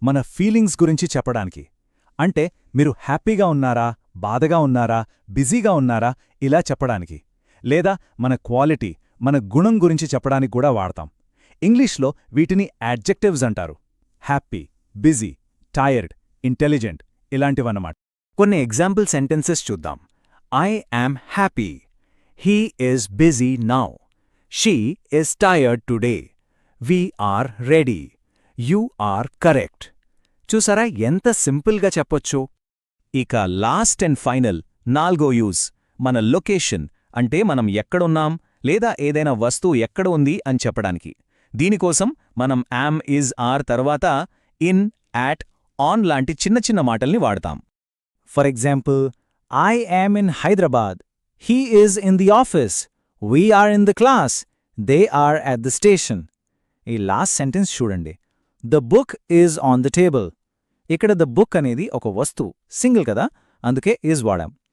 మన ఫీలింగ్స్ గురించి చెప్పడానికి. అంటే మీరు హ్యాపీగా ఉన్నారా, బాధగా ఉన్నారా, బిజీగా ఉన్నారా ఇలా చెప్పడానికి. లేదా మన క్వాలిటీ, మన గుణం గురించి చెప్పడానికి కూడా వాడతాం. ఇంగ్లీష్లో వీటిని యాడ్జెక్టివ్స్ అంటారు. హ్యాపీ, బిజీ, టైర్డ్, ఇంటెలిజెంట్ ఇలాంటివన్నమాట. కొన్ని ఎగ్జాంపుల్ సెంటెన్సెస్ చూద్దాం. I am happy. He is busy now. She is tired today. We are ready. You are correct. చూసారా ఎంత సింపుల్గా చెప్పొచ్చు. ఇక లాస్ట్ అండ్ ఫైనల్ నాల్గో యూజ్ మన లొకేషన్, అంటే మనం ఎక్కడున్నాం లేదా ఏదైనా వస్తువు ఎక్కడ ఉంది అని చెప్పడానికి. దీనికోసం మనం యామ్, ఈజ్, ఆర్ తర్వాత ఇన్, యాట్, ఆన్ లాంటి చిన్న చిన్న మాటల్ని వాడతాం. For example, I am in Hyderabad. He is in the office. We are in the class. They are at the station. ఈ లాస్ట్ సెంటెన్స్ చూడండి. The book is on the table. ఇక్కడ the book అనేది ఒక వస్తువు, సింగిల్ కదా, అందుకే is వాడాం.